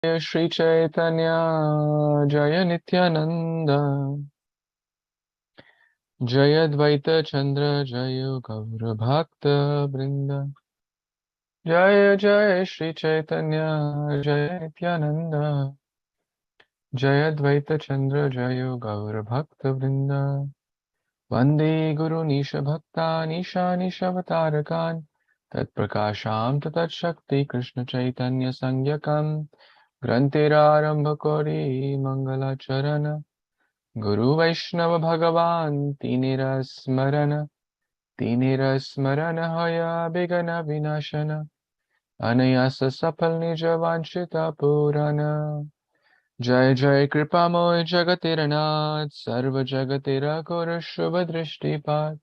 Śrī Caitanya Jaya Nityaānanda Jaya Dvaita Chandra Jaya Gaura Bhakta Vrinda Jaya Jaya Śrī Caitanya Jaya Nityaānanda Jaya Dvaita Chandra Jaya Gaura Bhakta Vrinda Vande Guru Nisha Bhakta Nisha Nishavatarakan Tat Prakasham Tat Shakti Krishna Chaitanya Sangyakam Grantira Kori Mangala Charana Guru Vaishnava Bhagavan Tinira Smarana Haya Bigana Vinashana Anayasa Sapal Nija Vanshita Purana Jai Jai Kripamoy Jagatiranath Sarva Jagatira Kora Shubha Drishtipat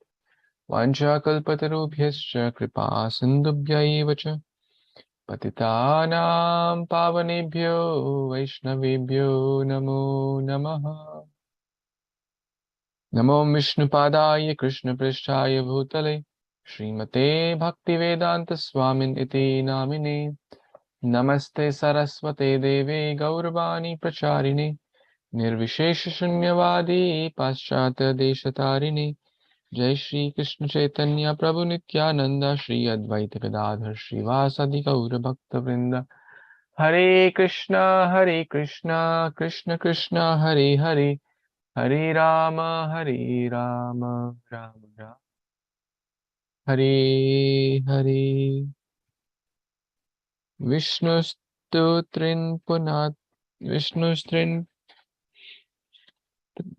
Vancha Kalpatarubhyascha Kripa Sindubhyaiva cha Patitanam Pavanebhyo Vaishnavebhyo Namo Namaha Namo Vishnupadaya Krishna Pristhaya Bhutale Srimate Bhaktivedanta Swamin Iti Namine Namaste Saraswate Deve Gauravani Pracharine Nirvishesha Shunyavadi Paschatya Deshatarine Jai Shri Krishna Chaitanya Prabhu Nityananda Shri Advaita Gadadhar Srivasadi Gaura Bhakta Vrinda Hare Krishna Krishna Krishna Hare Hare Hare Rama Rama Rama Hare Hare Vishnu Stotrin Punat Vishnu Strin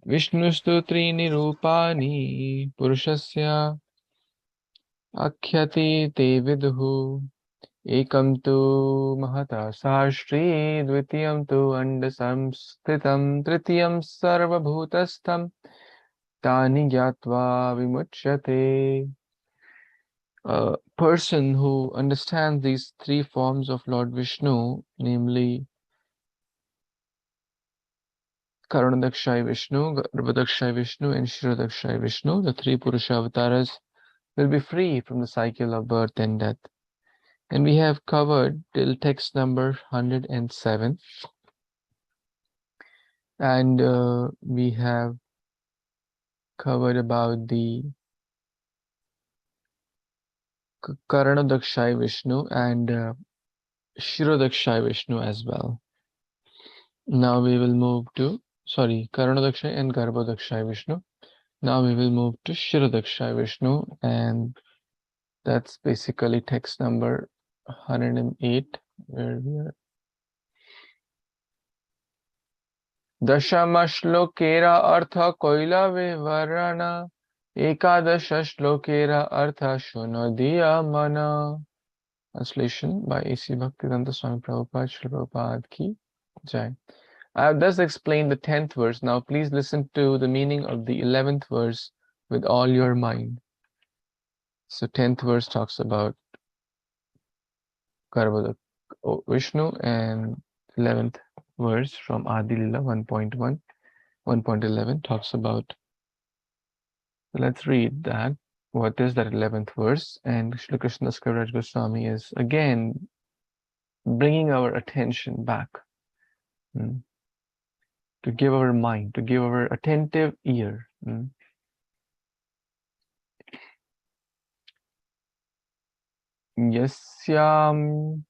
Vishnu Stotri Nirupani Purushasya Akhyati Te Viduhu Ekam tu Mahata Sastri Dvitiyam tu Andasamskritam Tritiyam Sarvabhutastham Tani Gyatva Vimuchyate. A person who understands these three forms of Lord Vishnu, namely Kṣīrodakaśāyī Viṣṇu, Garbhodakṣāyī Viṣṇu, and Kṣīrodakaśāyī Viṣṇu, the three Purusha avatars, will be free from the cycle of birth and death. And we have covered till text number 107. And we have covered about the Kṣīrodakaśāyī Viṣṇu and Kṣīrodakaśāyī Viṣṇu as well. Now we will move to, Kṣīrodakaśāyī and Garbhodakaśāyī Viṣṇu. Now we will move to Kṣīrodakaśāyī Viṣṇu, and that's basically text number 108, where we are. Dashama shlokera artha koila vivarana ekadasha shlokera artha shunodiya mana. Translation by A.C. Bhaktivedanta Swami Prabhupada, Srila Prabhupada ki Jai. I have thus explained the 10th verse. Now please listen to the meaning of the 11th verse with all your mind. So 10th verse talks about Garbhodakśāyī Viṣṇu, and 11th verse from Adi Lila 1.1, 1.11 talks about. Let's read that. What is that 11th verse? And Srila Krishnadas Kaviraj Goswami is again bringing our attention back to give our mind, to give our attentive ear. Yasyam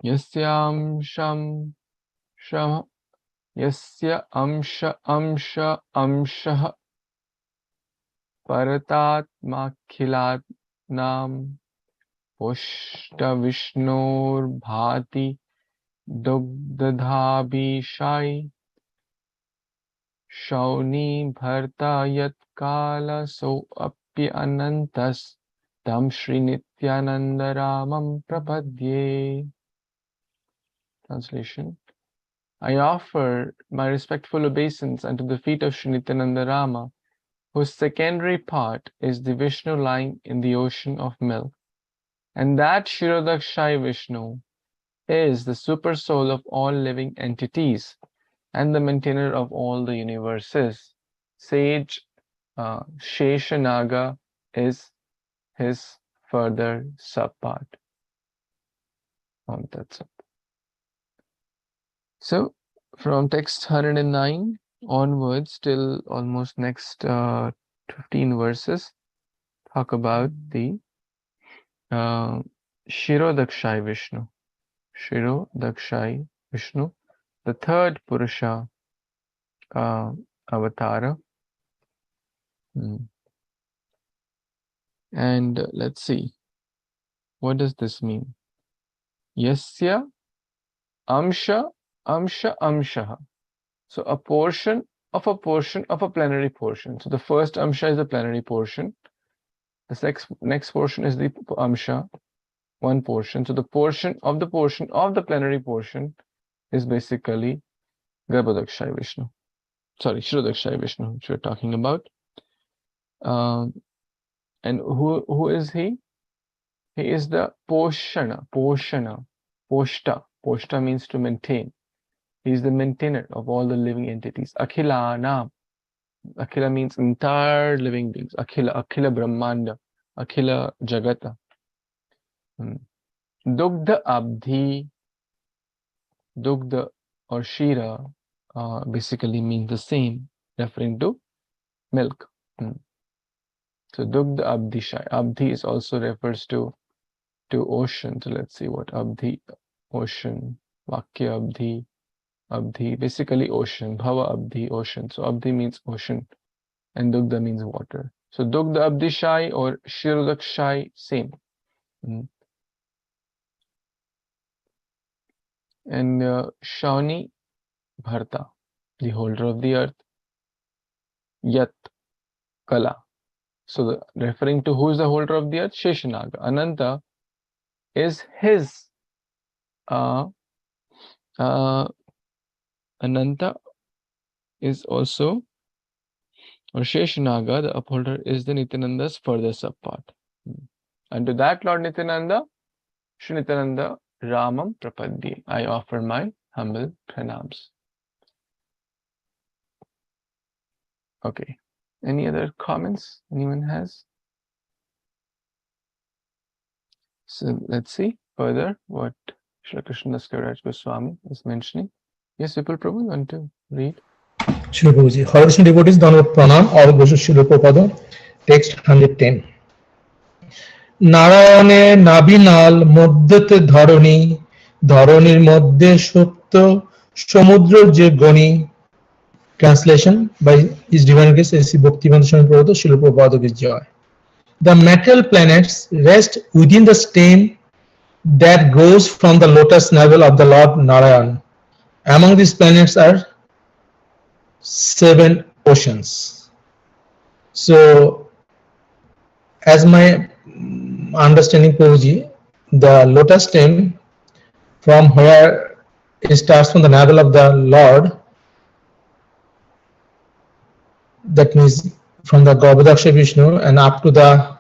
sham sham yasya amsha paratatmakhilat nam poshta vishnor bhati dugdadhabishai shauni bharta yat kala so apya anantas tam Shri Nityānanda Ramam prapadye. Translation. I offer my respectful obeisance unto the feet of Shri Nityaananda Rama, whose secondary part is the Vishnu lying in the ocean of milk. And that Kṣīrodakaśāyī Viṣṇu is the super soul of all living entities and the maintainer of all the universes. Sage Sheshanaga is his further subpart. That's it. So from text 109 onwards till almost next 15 verses talk about the Kṣīrodakaśāyī Viṣṇu. Kṣīrodakaśāyī Viṣṇu, the third Purusha avatara. And let's see, what does this mean? Yasya amsha amshaha. So a portion of a portion of a plenary portion. So the first amsha is the plenary portion. The next portion is the amsha, one portion. So the portion of the plenary portion is basically Kṣīrodakaśāyī Viṣṇu. Sorry, Kṣīrodakaśāyī Viṣṇu, which we're talking about. And who is he? He is the Poshta. Poshta means to maintain. He is the maintainer of all the living entities. Akhilana. Akhila means entire living beings. Akhila Brahmanda. Akhila Jagata. Dugdha Abdhi. Dugdha or Shira basically means the same, referring to milk. So Dugdha Abdhi. Abdhi is also refers to ocean. So let's see what Abdhi, ocean, Vakya Abdhi, Abdhi, basically ocean, Bhava Abdhi, ocean. So Abdhi means ocean and Dugdha means water. So Dugdha Abdishai or Kṣīrodakaśāyī, same. And Shauni Bharta, the holder of the earth, Yat Kala. So referring to who is the holder of the earth? Sheshanaga. Ananta is his Ananta is also, or Sheshanaga, the upholder, is the Nityananda's further sub part. And to that Lord Nityananda, Shri Nityananda Ramam Prapadye, I offer my humble pranams. Okay. Any other comments anyone has? So let's see further what Sri Krishnadas Goswami is mentioning. Yes, Vipul Prabhu, you want to read? Sri Prabhuji, Hare Kṛṣṇa devotees, Dhanavad Pranam, all goes to Srila Prabhupada, text 110. Narayane Nabinal Moddate Dharani, Dharanir Moddhe Shupta Samudra Je Gani. Translation by His Divine Grace A.C. Bhaktivedanta Swami Prabhupada, Srila Prabhupada Ki Jai. The material planets rest within the stem that grows from the lotus navel of the Lord Narayan. Among these planets are 7 oceans. So, as my understanding, Prabhuji, the lotus stem from where it starts from the navel of the Lord, that means from the Bhāgavata-sevayā Viṣṇu and up to the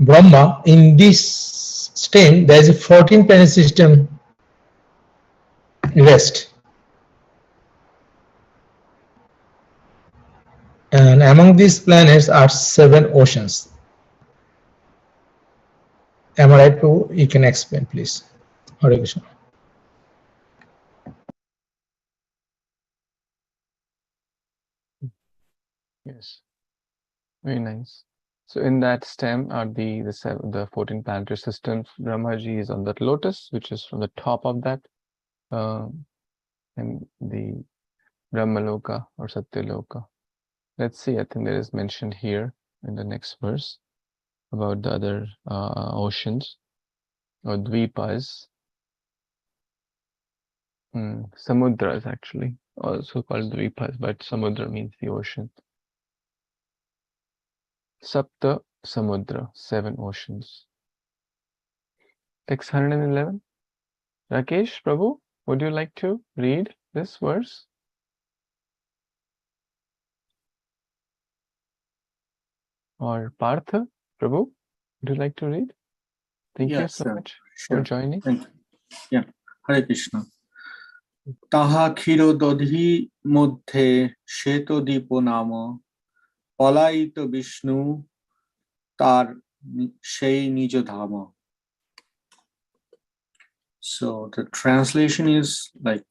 Brahma, in this stem there is a 14 planet system rest. And among these planets are 7 oceans. Am I right, Prabhu? You can explain, please. Hare Kṛṣṇa. Yes, very nice. So in that stem are the 14 planetary systems. Brahmaji is on that lotus, which is from the top of that, and the Brahmaloka or Satyaloka. Let's see, I think there is mentioned here in the next verse about the other oceans or dvipas. Samudras actually, also called dvipas, but samudra means the ocean. Sapta Samudra, 7 oceans. Text 111. Rakesh, Prabhu, would you like to read this verse? Or Partha, Prabhu, would you like to read? Thank you so much for joining. Thank you. Yeah, Hare Krishna. Taha Kṣīrodakaśāyī Moddhe Sheto Dipo Nama Palaito Viṣṇu Tar Shei Nija Dhama. So the translation is like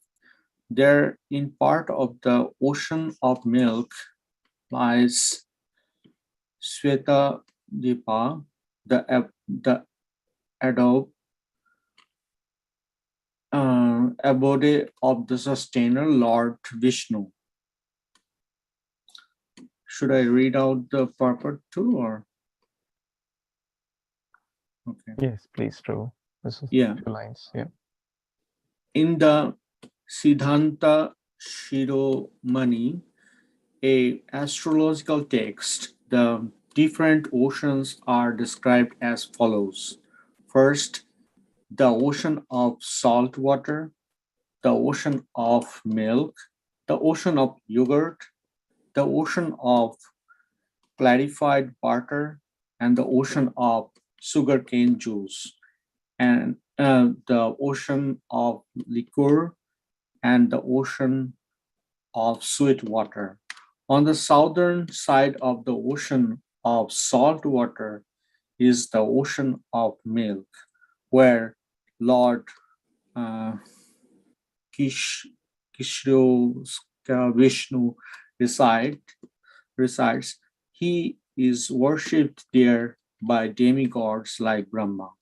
There, in part of the ocean of milk, lies Shvetadipa, the abode of the sustainer Lord Vishnu. Should I read out the purport too, or? Okay. Yes, please, Prabhu. This is Yeah. 2 lines. Yeah. In the Siddhanta Shiromani, a astrological text, the different oceans are described as follows. First, the ocean of salt water, the ocean of milk, the ocean of yogurt, the ocean of clarified butter, and the ocean of sugarcane juice, and the ocean of liquor, and the ocean of sweet water. On the southern side of the ocean of salt water is the ocean of milk, where Lord Kṣīrodakaśāyī Viṣṇu resides. He is worshipped there by demigods like Brahma.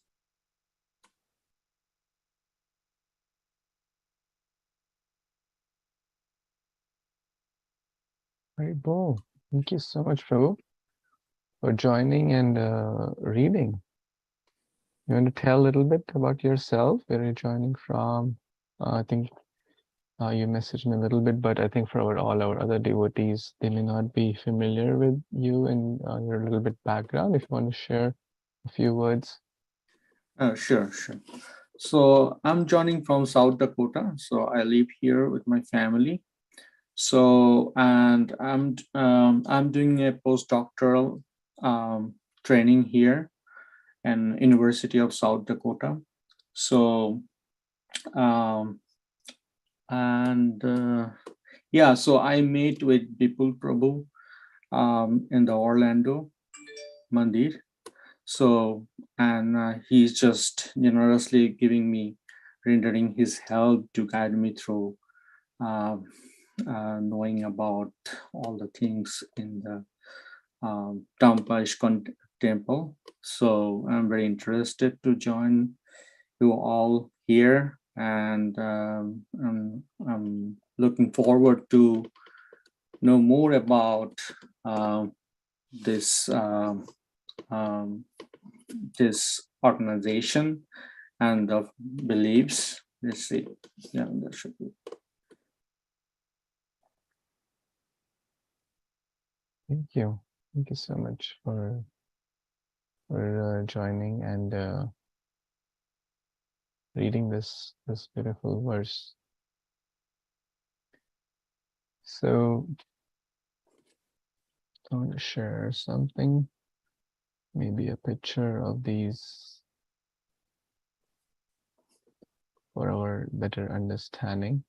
Very bold. Thank you so much, Prabhu, for joining and reading. You want to tell a little bit about yourself, where you're joining from? I think you messaged me a little bit, but I think for all our other devotees, they may not be familiar with you and your little bit background. If you want to share a few words. Sure. So I'm joining from South Dakota. So I live here with my family. So, and I'm doing a postdoctoral training here in University of South Dakota. So, yeah, so I met with Bipul Prabhu in the Orlando Mandir. So, and he's just generously rendering his help to guide me through knowing about all the things in the Tampa ISKCON temple. So I'm very interested to join you all here, and I'm looking forward to know more about this this organization and the beliefs. Let's see. Yeah, that should be. Thank you. Thank you so much for joining and reading this beautiful verse. So I want to share something, maybe a picture of these for our better understanding.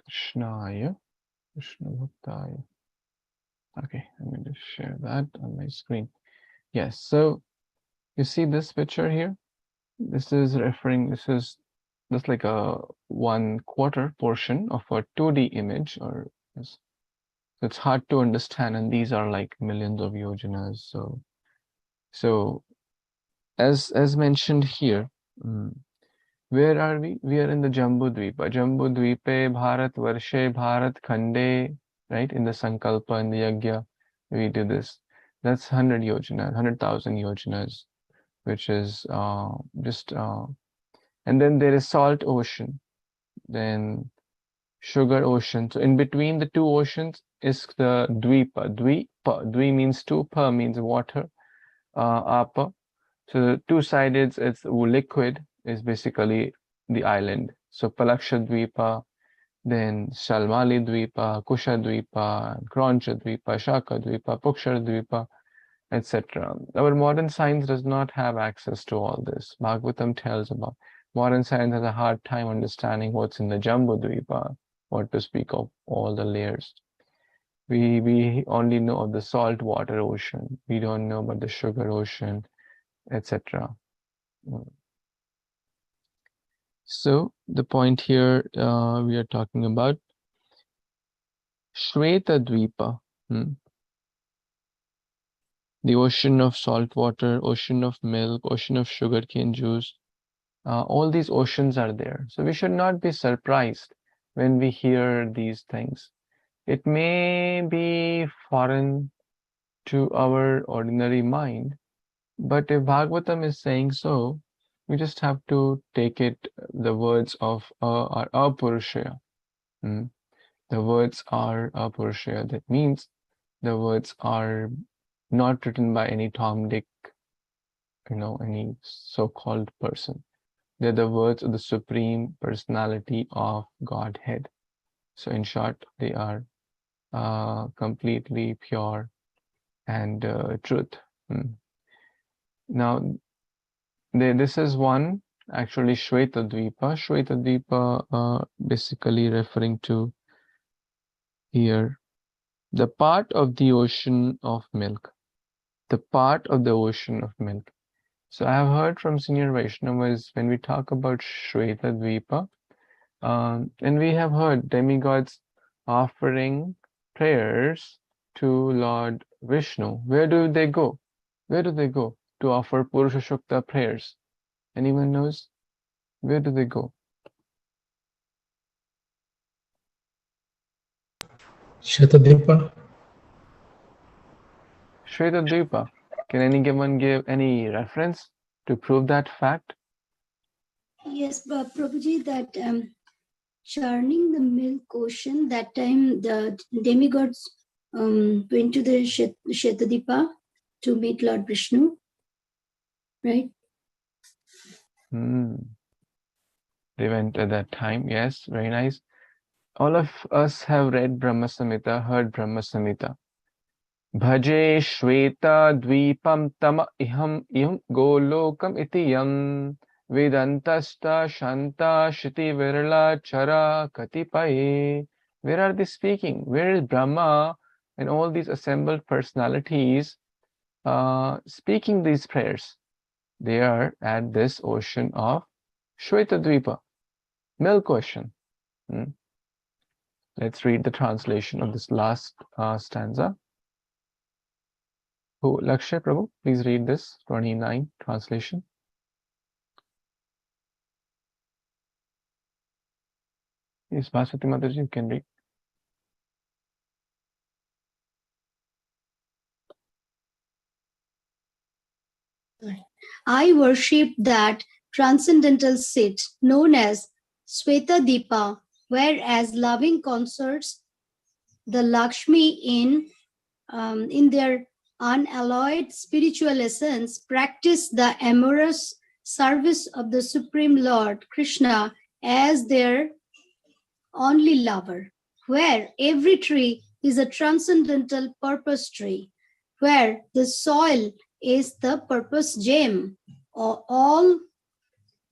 Kṛṣṇāya Viṣṇu. Okay, I'm going to share that on my screen. Yes, so you see this picture here? This is like a 1/4 portion of a 2D image, or it's hard to understand, and these are like millions of yojanas. So as mentioned here, where are we? We are in the Jambudvipa. Jambudvipe, Bharat Varshe, Bharat Khande, right? In the Sankalpa and the Yajna, we do this. That's 100 yojanas, 100,000 yojanas, which is and then there is salt ocean, then sugar ocean. So in between the two oceans is the Dvipa. Dvi means two, pa means water, apa. So the two-sided, it's liquid, is basically the island. So Palakshadvipa, then Shalmali Dvipa, Kusha Dvipa, Kroncha Dvipa, Shaka Dvipa, Pukshar Dvipa, etc. Our modern science does not have access to all this. Bhagavatam tells about modern science has a hard time understanding what's in the Jambudvipa, what to speak of all the layers. We only know of the salt water ocean. We don't know about the sugar ocean, etc. So the point here we are talking about Shvetadvipa, the ocean of salt water, ocean of milk, ocean of sugarcane juice. All these oceans are there. So we should not be surprised when we hear these things. It may be foreign to our ordinary mind, but if Bhagavatam is saying so, we just have to take it, the words of our Apurushaya. The words are Apurushaya. That means the words are not written by any Tom, Dick, any so-called person. They're the words of the Supreme Personality of Godhead. So in short, they are completely pure and truth. Now, this is one, actually Shvetadvipa. Shvetadvipa basically referring to here the part of the ocean of milk. The part of the ocean of milk. So I have heard from senior Vaishnavas when we talk about Shvetadvipa, and we have heard demigods offering prayers to Lord Vishnu. Where do they go? Where do they go to offer Purusha Shukta prayers? Anyone knows? Where do they go? Shatadvipa. Shvetadvipa. Can anyone give any reference to prove that fact? Yes, but Prabhuji, that churning the milk ocean, that time the demigods went to the Shetadipa to meet Lord Vishnu, right? They went at that time, yes, very nice. All of us have read Brahma Samhita, heard Brahma Samhita. Bhaje Shweta Dvipam Tama Iham Golokam Itiyam Vedantasta Shanta Shiti Virala Chara Katipaye. Where are they speaking? Where is Brahma and all these assembled personalities speaking these prayers? They are at this ocean of Shvetadvipa, milk ocean. Let's read the translation of this last stanza. Who, Lakshay Prabhu, please read this 29 translation. Yes, Bhaswati Mataji, you can read. I worship that transcendental seat known as Svetadipa, where as loving consorts the Lakshmi in their unalloyed spiritual essence practice the amorous service of the Supreme Lord Krishna as their only lover, where every tree is a transcendental purpose tree, where the soil is the purpose gem, all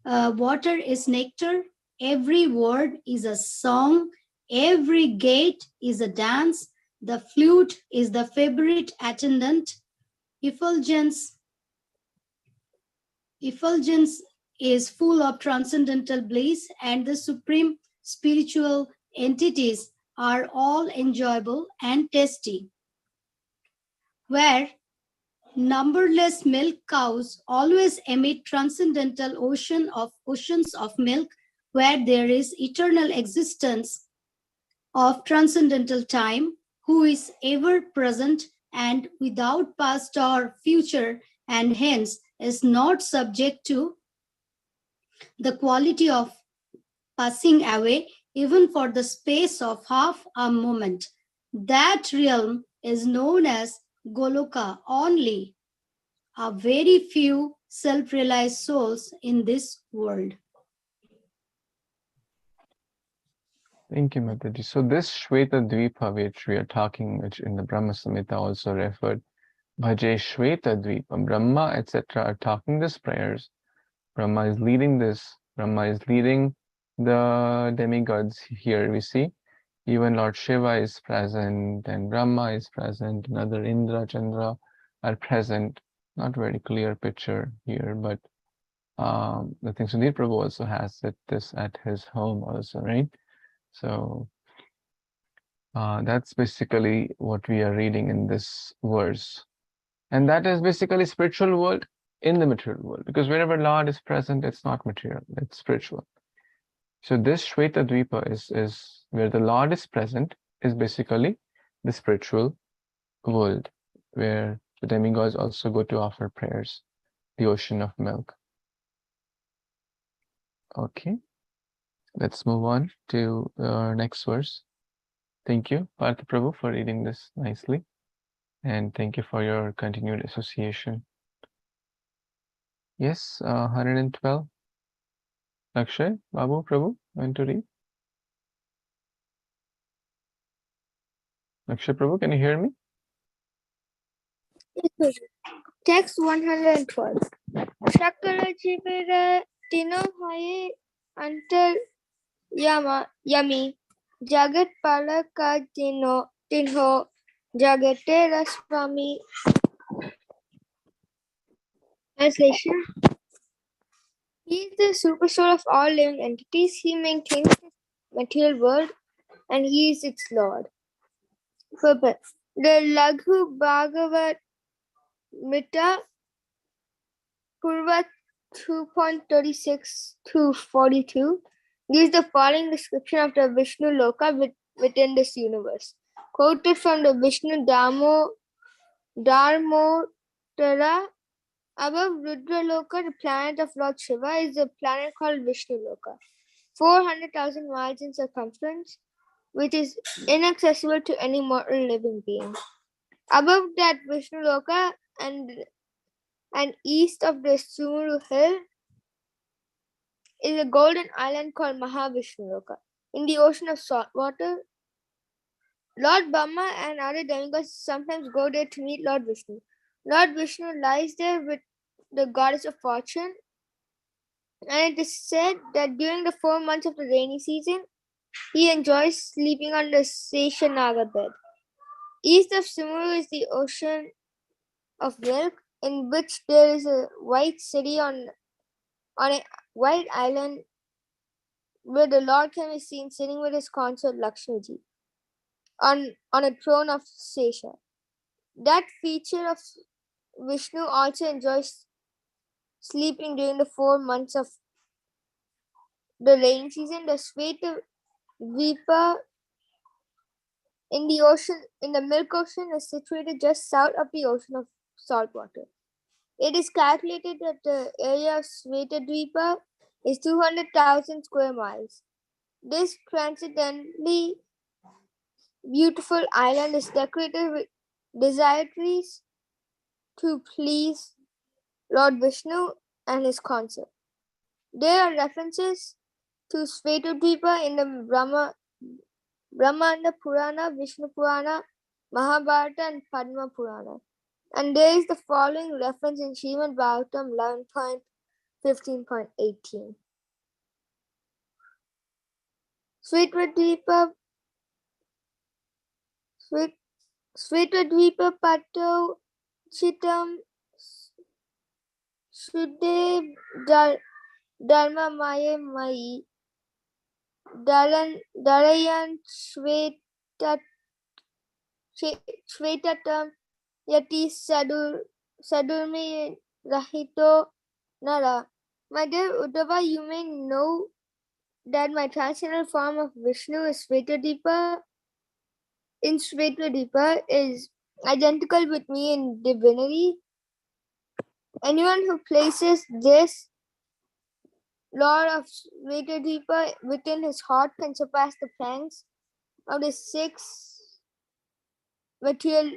water is nectar, every word is a song, every gate is a dance, the flute is the favorite attendant, effulgence is full of transcendental bliss, and the supreme spiritual entities are all enjoyable and tasty. Where numberless milk cows always emit transcendental oceans of milk, where there is eternal existence of transcendental time, who is ever present and without past or future, and hence is not subject to the quality of passing away even for the space of half a moment. That realm is known as Goloka only. A very few self-realized souls in this world. Thank you, Mataji. So this Shvetadvipa which we are talking, which in the Brahma Samhita also referred, Bhaje Shvetadvipa, Brahma, etc. are talking these prayers. Brahma is leading this. Brahma is leading the demigods here, we see. Even Lord Shiva is present, and Brahma is present, and other Indra, Chandra are present. Not very clear picture here, but I think Sunil Prabhu also has this at his home also, right? So that's basically what we are reading in this verse. And that is basically spiritual world in the material world, because wherever Lord is present, it's not material, it's spiritual. So this Shweta Dvipa is where the Lord is present, is basically the spiritual world, where the demigods also go to offer prayers, the ocean of milk. Okay, let's move on to our next verse. Thank you, Partha Prabhu, for reading this nicely. And thank you for your continued association. Yes, 112. Akshay, Babu, Prabhu, want to read? Akshay Prabhu, can you hear me? Text 112. Shakala Jivira Tino Haye Antar Yami Jagat Palaka Tinho Jagate Raswami. Translation. He is the super soul of all living entities. He maintains the material world and he is its lord. Purpose. The Laghu Bhāgavata-sevayā Purva 2.36 to 42 gives the following description of the Vishnu Loka within this universe. Quoted from the Vishnu Dharmotara. Above Rudra Loka, the planet of Lord Shiva, is a planet called Vishnu Loka, 400,000 miles in circumference, which is inaccessible to any mortal living being. Above that Vishnu Loka and east of the Sumuru hill is a golden island called Mahavishnu Loka. In the ocean of salt water, Lord Brahma and other demigods sometimes go there to meet Lord Vishnu. Lord Vishnu lies there with the goddess of fortune, and it is said that during the 4 months of the rainy season, he enjoys sleeping on the Seshanaga bed. East of Sumuru is the ocean of milk, in which there is a white city on a white island where the Lord can be seen sitting with his consort Lakshmiji on a throne of Sesha. That feature of Vishnu also enjoys sleeping during the 4 months of the rainy season. The Shweta Dvipa in the Milk Ocean is situated just south of the ocean of salt water. It is calculated that the area of Shweta Dvipa is 200,000 square miles. This transcendently beautiful island is decorated with desire trees to please Lord Vishnu and his consort. There are references to Shweta Dvipa in the Brahmanda Purana, Vishnu Purana, Mahabharata, and Padma Purana. And there is the following reference in Śrīmad-Bhāgavatam 11.15.18. Svetadvipa Pato Chitam Shuddhe Dharma Maye Mai Darayan Shvetatam Yati Sadurmi Rahito Nara. My dear Uddhava, you may know that my transcendental form of Vishnu is Svetadipa. In Svetadipa is identical with me in divinity. Anyone who places this Lord of Svetadipa within his heart can surpass the pangs of the 6 material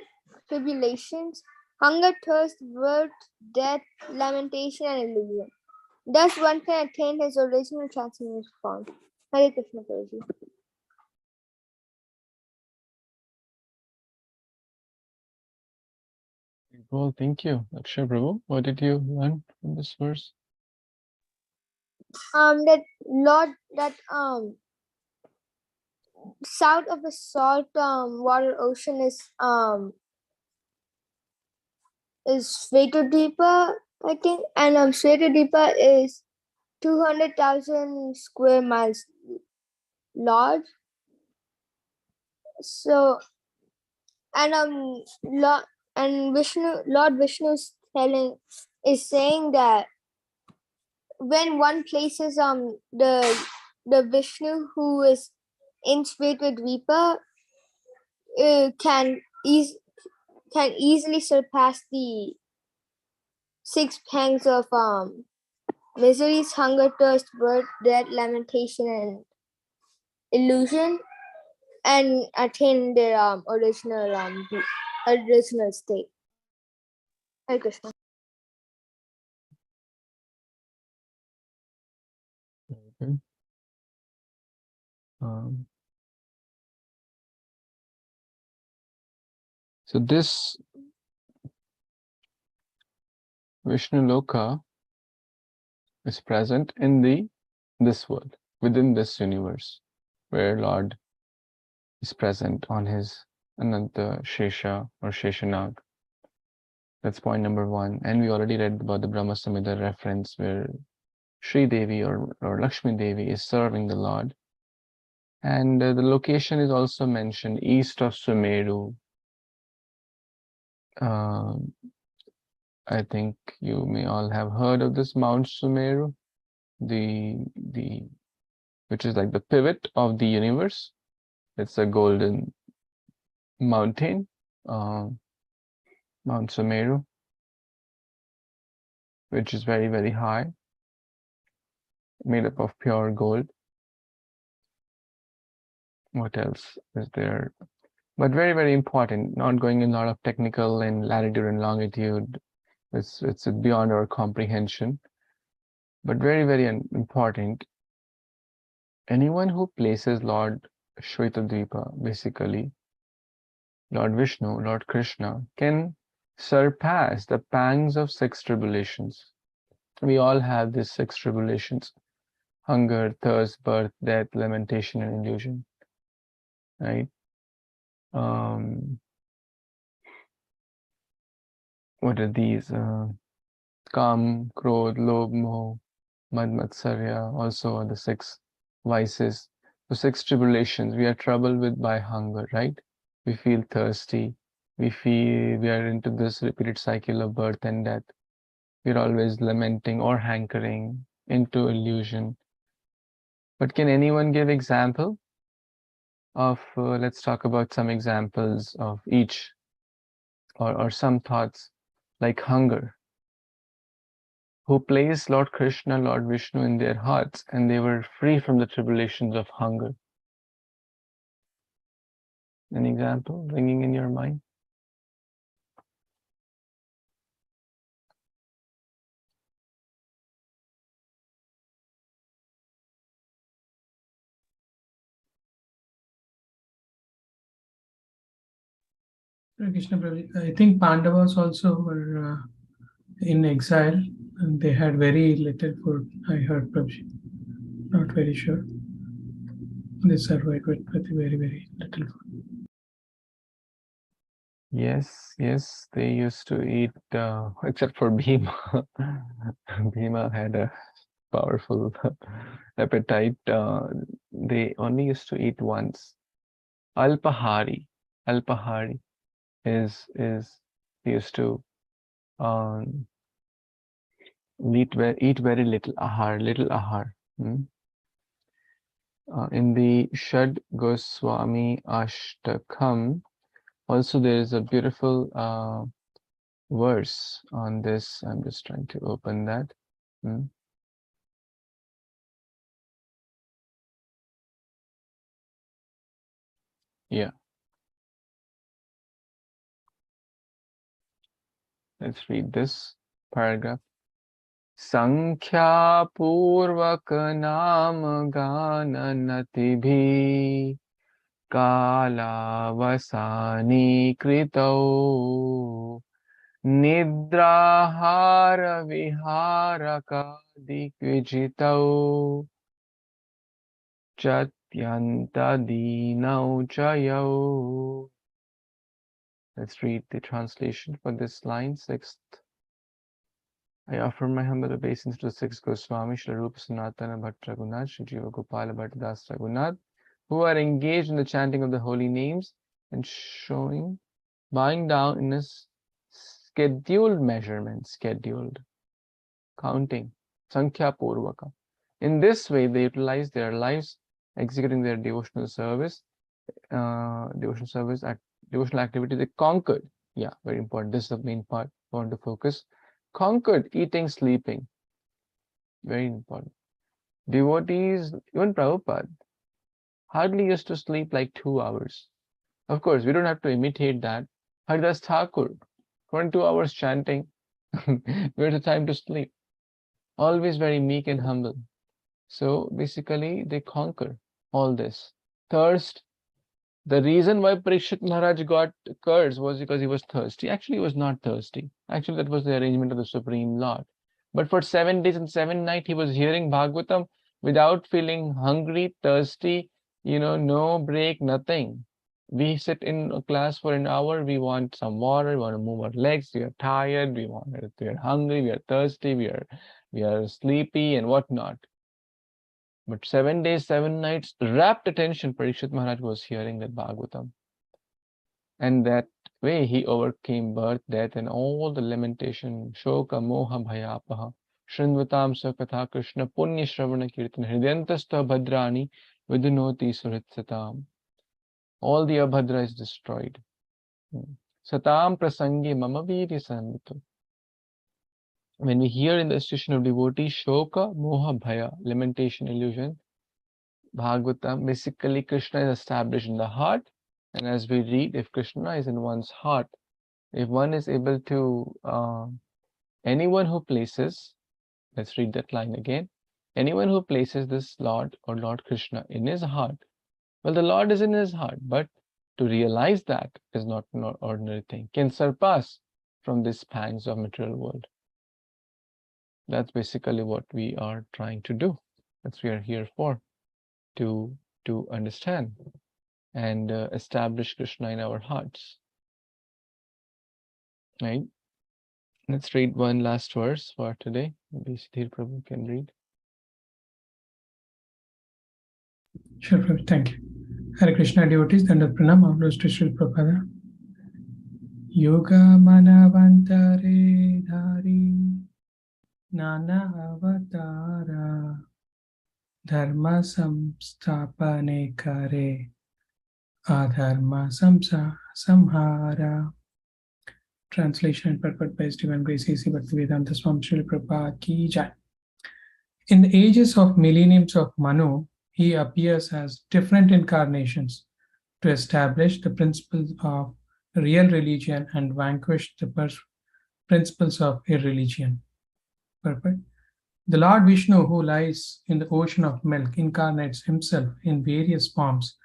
tribulations: hunger, thirst, birth, death, lamentation, and illusion. Thus one can attain his original transcendental form. Hare Kṛṣṇa Prabhuji. Well, thank you, Akshay Prabhu. What did you learn from this verse? That south of the salt water ocean is Kṣīrodakaśāyī, I think, and Kṣīrodakaśāyī is 200,000 square miles large. So, and Lord Vishnu is saying that when one places the Vishnu who is in Kṣīrodakaśāyī can easily surpass the 6 pangs of miseries, hunger, thirst, birth, death, lamentation, and illusion, and attain their original state. Hare Kṛṣṇa. Okay. So this Vishnu Loka is present in this world, within this universe, where Lord is present on his Ananta Shesha or Sheshanag. That's point number 1. And we already read about the Brahma Samhita reference where Sri Devi or Lakshmi Devi is serving the Lord. And the location is also mentioned east of Sumeru. I think you may all have heard of this Mount Sumeru, which is like the pivot of the universe. It's a golden mountain, Mount Sumeru, which is very, very high, made up of pure gold. What else is there? But very, very important, not going in a lot of technical and latitude and longitude. It's beyond our comprehension, but very, very important. Anyone who places Lord Shvetadvipa, basically Lord Vishnu, Lord Krishna, can surpass the pangs of 6 tribulations. We all have these 6 tribulations: hunger, thirst, birth, death, lamentation, and illusion. Right? What are these? Kam, Krodh, Lobh, Moh, Mad, Matsarya, also are the 6 vices. The 6 tribulations we are troubled with by hunger, right? We feel thirsty. We are into this repeated cycle of birth and death. We're always lamenting or hankering into illusion. But can anyone give example of, let's talk about some examples of each, or some thoughts like hunger, who placed Lord Krishna, Lord Vishnu in their hearts, and they were free from the tribulations of hunger. An example ringing in your mind? Hare Krishna Prabhu. I think Pandavas also were in exile and they had very little food. I heard Prabhu. Not very sure. They survived with very, very little food. Yes, they used to eat, except for Bhima. Bhima had a powerful appetite. They only used to eat once. Alpahari is they used to eat very little ahar. In the Shad Goswami Ashtakam, also there is a beautiful verse on this. I'm just trying to open that. Yeah. Let's read this paragraph. Sankhya purvak naam gananati bhi kala vasani kritau nidrahara viharaka dikvijitau Atyanta dinau chayau. Let's read the translation for this line, 6th. I offer my humble obeisance to the 6 Goswami, Śrī Rupa Sanatana Bhatt Raghunath, Śrī Jiva Gopala Bhatta Das Raghunath, who are engaged in the chanting of the holy names and bowing down in a scheduled measurement, scheduled counting, Sankhya Purvaka. In this way, they utilize their lives executing their devotional service, devotional activity. They conquered. Yeah, very important. This is the main part. I want to focus. Conquered eating, sleeping. Very important. Devotees, even Prabhupada, hardly used to sleep like 2 hours. Of course, we don't have to imitate that. Haridas Thakur, 22 hours chanting. Where's the time to sleep? Always very meek and humble. So basically, they conquer all this. Thirst. The reason why Parikshit Maharaj got cursed was because he was thirsty. Actually, he was not thirsty. Actually, that was the arrangement of the Supreme Lord. But for 7 days and 7 nights, he was hearing Bhagavatam without feeling hungry, thirsty, no break, nothing. We sit in a class for an hour, we want some water, we want to move our legs, we are tired, we are hungry, we are thirsty, we are sleepy and whatnot. But 7 days, 7 nights, rapt attention, Parikshit Maharaj was hearing that Bhagavatam. And that way he overcame birth, death, and all the lamentation. Shoka, moha, bhayapaha. Shrindvatam sakatha Krishna, punya shravana kirtana, hridayantastha bhadrani, vidunoti suritsatam. All the abhadra is destroyed. Satam prasangi mama virya samvito. When we hear in the institution of devotees, Shoka, Moha, Bhaya, lamentation, illusion, Bhagavatam, basically Krishna is established in the heart. And as we read, if Krishna is in one's heart, if one is able to, anyone who places, let's read that line again, anyone who places this Lord or Lord Krishna in his heart, well, the Lord is in his heart, but to realize that is not an ordinary thing, can surpass from these pangs of material world. That's basically what we are trying to do. That's what we are here for, to understand and establish Krishna in our hearts. Right? Let's read one last verse for today. Maybe Sudhir Prabhu can read. Sure, Prabhu. Thank you. Hare Krishna devotees, Dandavat Pranam, Ambrose to Srila Prabhupada. Yoga manavantare dhari nana avatara dharma samstapane kare adharma samhara. Translation and purport by His Divine Grace A.C. Bhaktivedanta Swami Srila Prabhupada Ki Jai. In the ages of millenniums of Manu, he appears as different incarnations to establish the principles of real religion and vanquish the principles of irreligion. Perfect. The Lord Vishnu, who lies in the ocean of milk, incarnates himself in various forms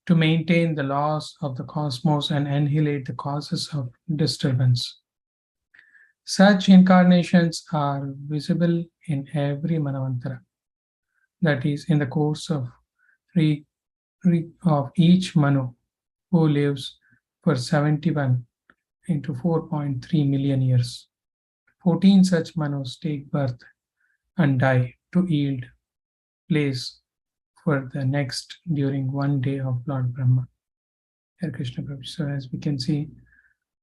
to maintain the laws of the cosmos and annihilate the causes of disturbance. Such incarnations are visible in every Manavantara, that is, in the course of each Manu, who lives for 71 into 4.3 million years. 14 such Manus take birth and die to yield place for the next during one day of Lord Brahma. Hare Krishna Prabhu. So as we can see,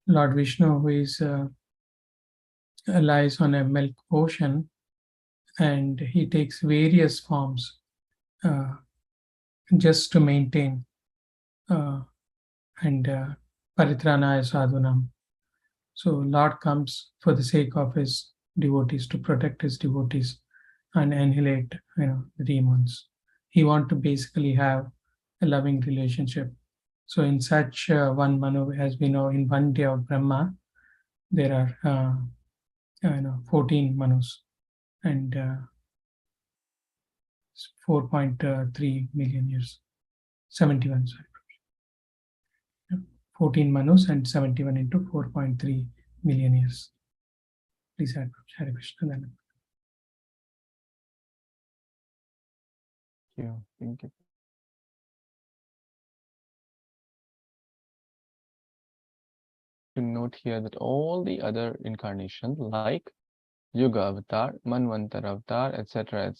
Lord Vishnu, who is lies on a milk ocean, and he takes various forms just to maintain and paritranaya sadhunam. So Lord comes for the sake of his devotees, to protect his devotees and annihilate the demons. He wants to basically have a loving relationship. So in such one Manu, as we know, in one day of Brahma, there are 14 Manus and 4.3 million years. 71, sorry. 14 Manus and 71 into 4.3 million years. Please add Hare Krishna. Thank you. note here that all the other incarnations like Yuga avatar, Manvantara avatar, etc.,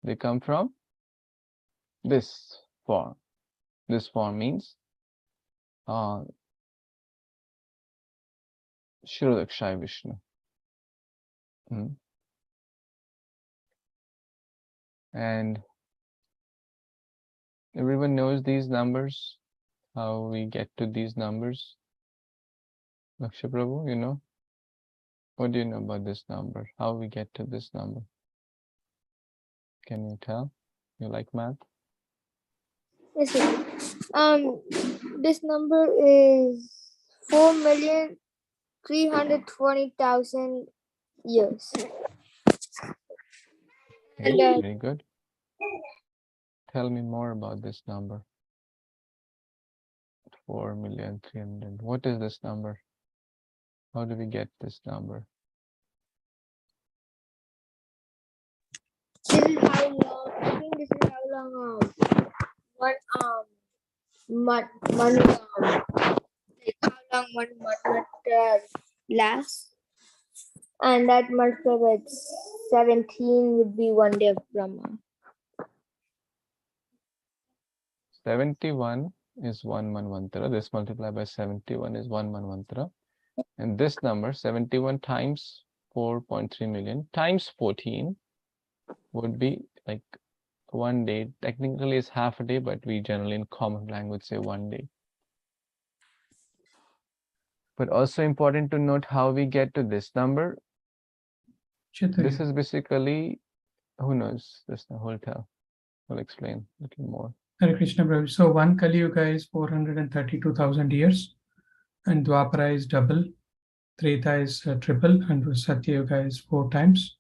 they come from this form. This form means Kṣīrodakaśāyī Viṣṇu. And everyone knows these numbers, how we get to these numbers. Laksha Prabhu, you know? What do you know about this number? How we get to this number? Can you tell? You like math? Yes, sir. This number is 4,320,000 years. Okay, And very good. Tell me more about this number. 4,300,000. What is this number? How do we get this number? this is how long. I think this is how long like how long one month lasts, and that multiplied with 17 would be one day of Brahma. 71 is one Manvantara. This multiplied by 71 is one Manvantara. And this number, 71 times 4.3 million times 14 would be like 1 day. Technically it's half a day, but we generally in common language say 1 day. But also important to note how we get to this number. This is basically, who knows this? Who'll tell? We'll explain a little more. Hare Krishna, Prabhu. So one Kali Yuga is 432,000 years, and Dwapara is double, Treta is triple, and Satya Yuga is 4 times.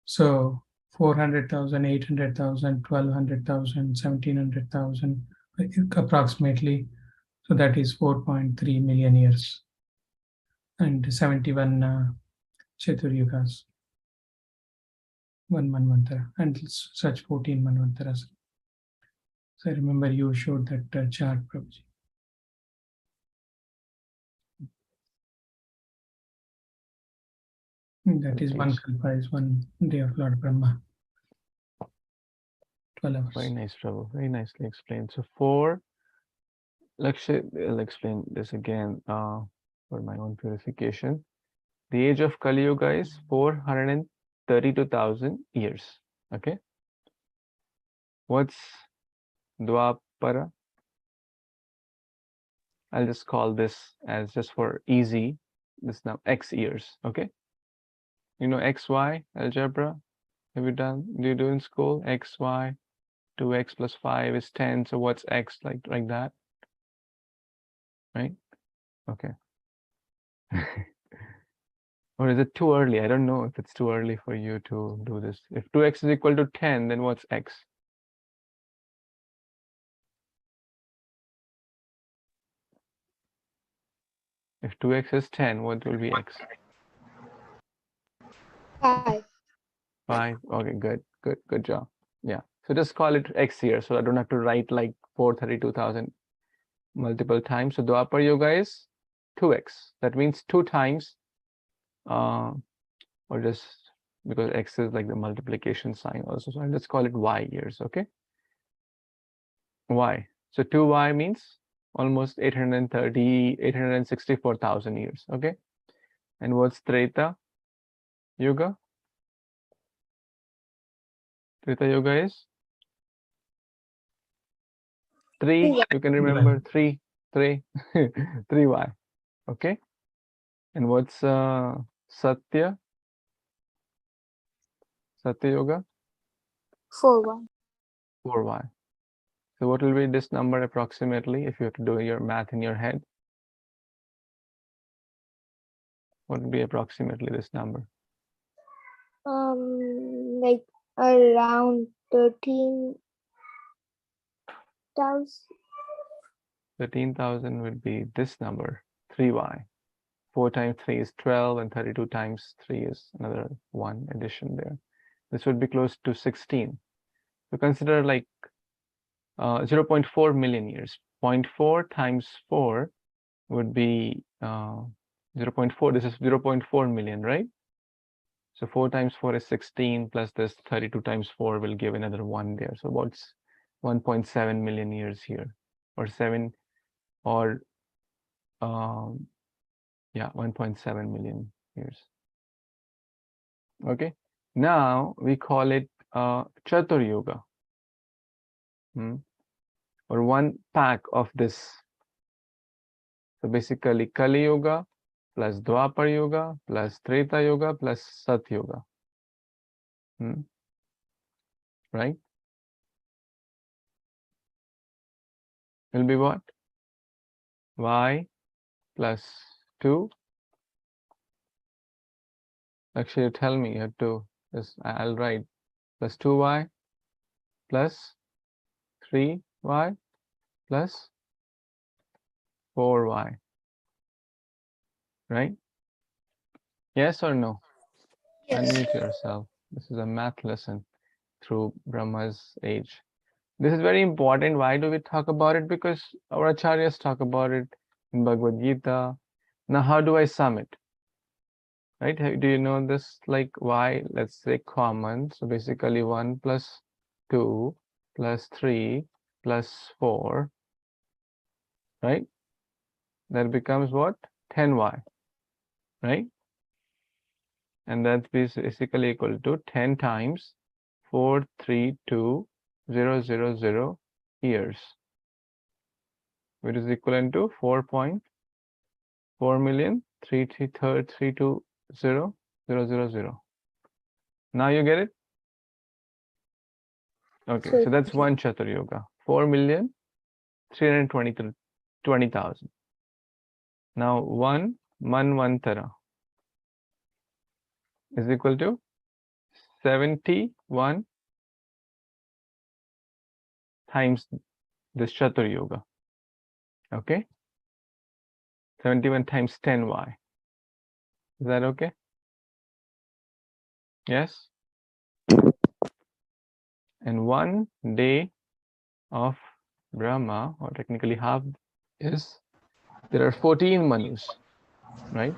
So 400,000, 800,000, 1,200,000, 1,700,000 approximately. So that is 4.3 million years, and 71 Chatur Yugas, one Manvantara, and such 14 Manvantaras. So I remember you showed that chart, Prabhuji. That is one kalpa is 1 day of Lord Brahma. 12 hours. Very nice, Prabhu. Very nicely explained. So 4, I'll explain this again for my own purification. The age of Kali Yuga is 432,000 years. Okay. What's Dwapara? I'll just call this as, just for easy, this now X years. Okay. You know XY algebra? Have you done? Do you do in school? XY, 2x plus 5 is 10. So what's X like that? Right? Okay. Or is it too early? I don't know if it's too early for you to do this. If 2x is equal to 10, then what's X? If 2x is 10, what will be X? 5. 5. Okay, good job. Yeah. So just call it X here, so I don't have to write like 432,000 multiple times. So Dwapara Yuga is 2x. That means 2 times, or just because X is like the multiplication sign also. So I'll just call it Y years. Okay. Y. So 2y means almost 864,000 years. Okay. And what's Treta Yuga? Treta Yuga is 3. You can remember 3. 3y. Okay. And what's Satya? Satya Yuga? 4. 4y. So what will be this number approximately if you have to do your math in your head? What would be approximately this number? Like around 13,000. 13,000 would be this number, 3y. 4 times 3 is 12, and 32 times 3 is another 1 addition there. This would be close to 16. So consider like 0.4 million years. 0.4 times 4 would be 0.4, this is 0.4 million, right? So 4 times 4 is 16, plus this 32 times 4 will give another 1 there. So what's 1.7 million years here, or 7, or yeah, 1.7 million years. Okay, now we call it Chatur Yuga, or one pack of this. So basically Kali Yuga plus Dwapar Yuga plus Treta Yuga plus Sat Yuga. Right? Will be what? Y plus 2. Actually, tell me, you have to, I'll write plus 2y plus 3y plus 4y. Right? Yes or no? Yes. Unmute yourself. This is a math lesson through Brahma's age. This is very important. Why do we talk about it? Because our acharyas talk about it in Bhagavad Gita. Now, how do I sum it? Right? Do you know this? Like y, let's say common. So basically 1 plus 2 plus 3 plus 4. Right? That becomes what? 10y. Right? And that's basically equal to 10 times 432,000 years, which is equivalent to 4.4,332,000. Now you get it? Okay, so that's one Chatur Yuga, 4,320,000. Now one Manvantara is equal to 71 times this Chatur Yuga. Okay, 71 times 10y. Is that okay? Yes. And 1 day of Brahma, or technically half, is there are 14 Manus, right?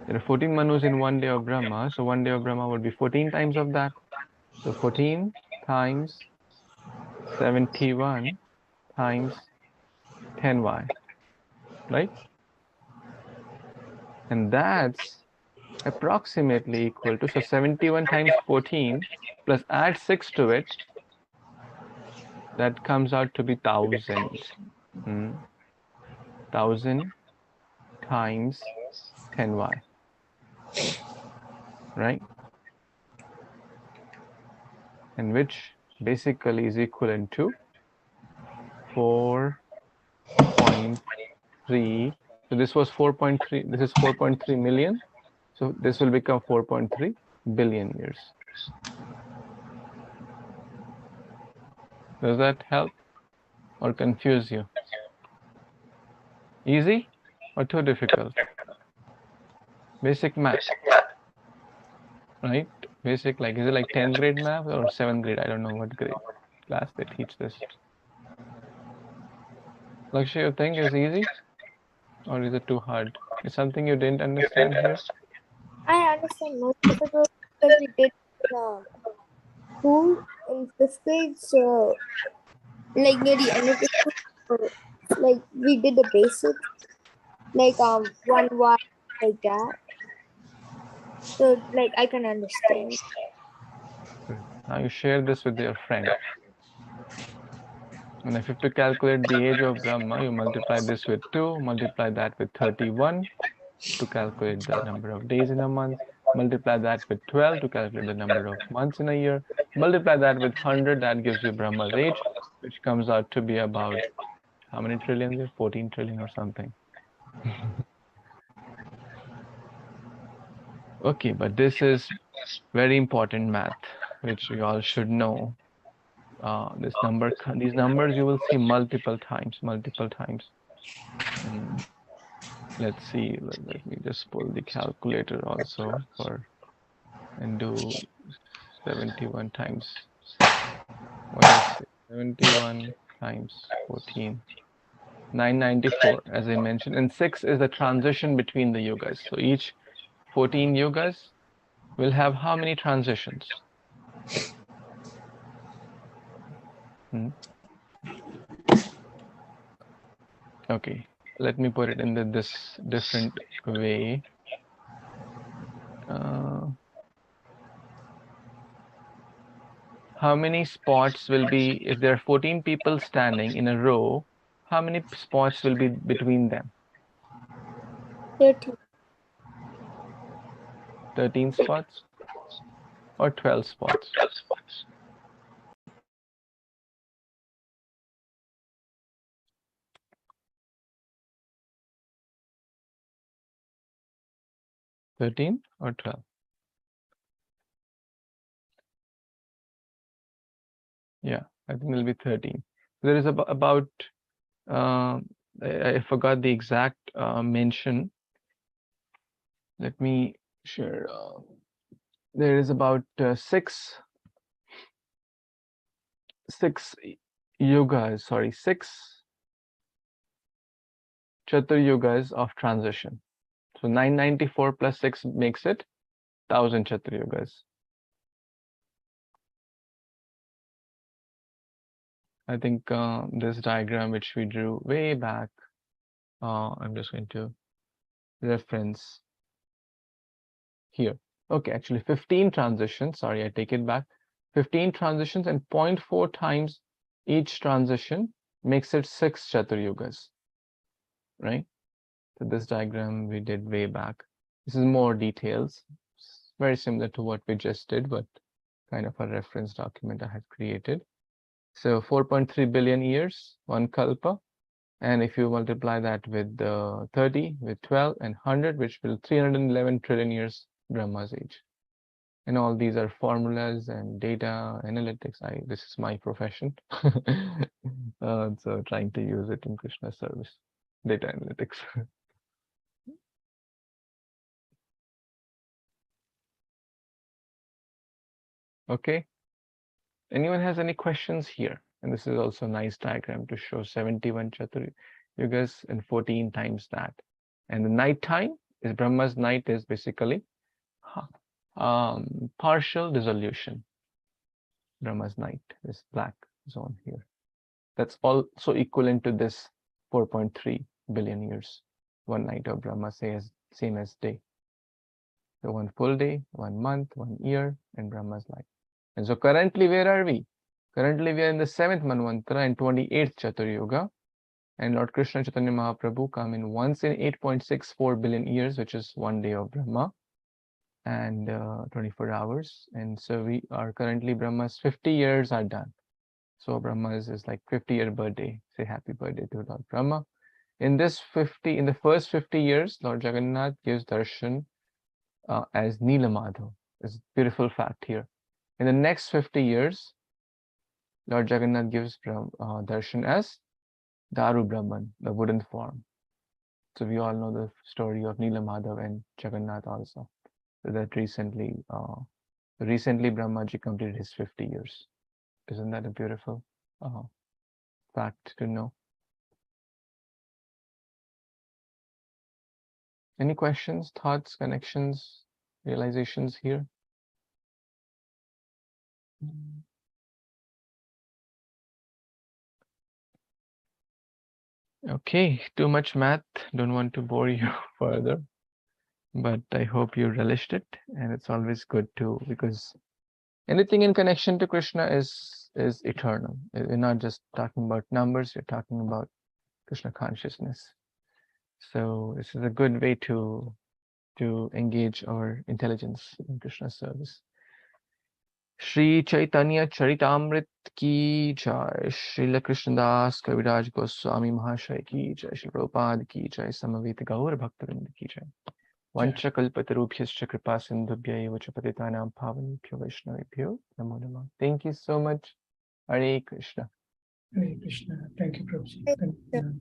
There are 14 Manus in 1 day of Brahma, so 1 day of Brahma would be 14 times of that. So 14 times 71 times 10y, right? And that's approximately equal to, so 71 times 14 plus add 6 to it, that comes out to be 1,000. 1,000 times 10y, right? And which basically is equivalent to 4.3. So this was 4.3, this is 4.3 million. So this will become 4.3 billion years. Does that help or confuse you? Easy or too difficult? Basic math, right? Basic, like, is it like 10th grade math or 7th grade? I don't know what grade class they teach this. Lakshya, you think is easy or is it too hard? Is something you didn't understand here? I understand most of it was because we did school in 5th grade, so like near the end of the school, so, like we did the basics, like 1y like that. So like I can understand. Now you share this with your friend. And if you have to calculate the age of Brahma, you multiply this with 2, multiply that with 31 to calculate the number of days in a month, multiply that with 12 to calculate the number of months in a year, multiply that with 100, that gives you Brahma's age, which comes out to be about, how many trillion there? 14 trillion or something. Okay, but this is very important math, which you all should know. These numbers you will see multiple times. Let's see, let me just pull the calculator also and do 71 times, what is it? 71 times 14. 994, as I mentioned, and 6 is the transition between the yugas. So each 14 yugas will have how many transitions? Okay, let me put it in this different way. How many spots will be, if there are 14 people standing in a row, how many spots will be between them? 13. 13 spots or 12 spots? 13 or 12? Yeah, I think it'll be 13. There is about I forgot the exact mention. Let me share. There is about six yugas, sorry, 6 Chatur yugas of transition. So 994 plus 6 makes it 1000 Chatur yugas. I think this diagram which we drew way back, I'm just going to reference here. Okay, actually 15 transitions, sorry, I take it back. 15 transitions and 0.4 times each transition makes it 6 Chatur yugas, right? So this diagram we did way back. This is more details. It's very similar to what we just did, but kind of a reference document I had created. So 4.3 billion years, 1 kalpa. And if you multiply that with 30, with 12 and 100, which will 311 trillion years Brahma's age. And all these are formulas and data analytics. This is my profession. So trying to use it in Krishna service, data analytics. Okay. Anyone has any questions here? And this is also a nice diagram to show 71 Chatur yugas and 14 times that. And the night time is Brahma's night is basically partial dissolution. Brahma's night is black zone here. That's also equivalent to this 4.3 billion years. One night of Brahma same as day. So 1 full day, 1 month, 1 year, and Brahma's life. And so currently, where are we? Currently, we are in the 7th Manvantara and 28th Chatur Yuga. And Lord Krishna Chaitanya Mahaprabhu come in once in 8.64 billion years, which is 1 day of Brahma, and 24 hours. And so we are currently, Brahma's 50 years are done. So Brahma's is like 50-year birthday. Say happy birthday to Lord Brahma. In the first 50 years, Lord Jagannath gives darshan as Nila Madhav. It's a beautiful fact here. In the next 50 years, Lord Jagannath gives darshan as Daru Brahman, the wooden form. So we all know the story of Nila Madhav and Jagannath also. So that recently Brahmaji completed his 50 years. Isn't that a beautiful fact to know? Any questions, thoughts, connections, realizations here? Okay, too much math. Don't want to bore you further, but I hope you relished it. And it's always good to, because anything in connection to Krishna is eternal. We're not just talking about numbers, we're talking about Krishna consciousness. So this is a good way to engage our intelligence in Krishna service. Śrī Caitanya-caritāmṛta ki jai, Śrīla Krishnadas Kaviraj Goswami Mahāshaya ki jai, Śrīla Prabhupada ki jai, Samaveta Gaur Bhaktivinoda ki jai. Vancha kalpatarubhyascha kripa sindhubhya eva cha patitanam pavanebhyo vaishnavebhyo namo namah. Thank you so much. Hare Krishna. Hare Krishna. Thank you, Prabhuji. Thank you.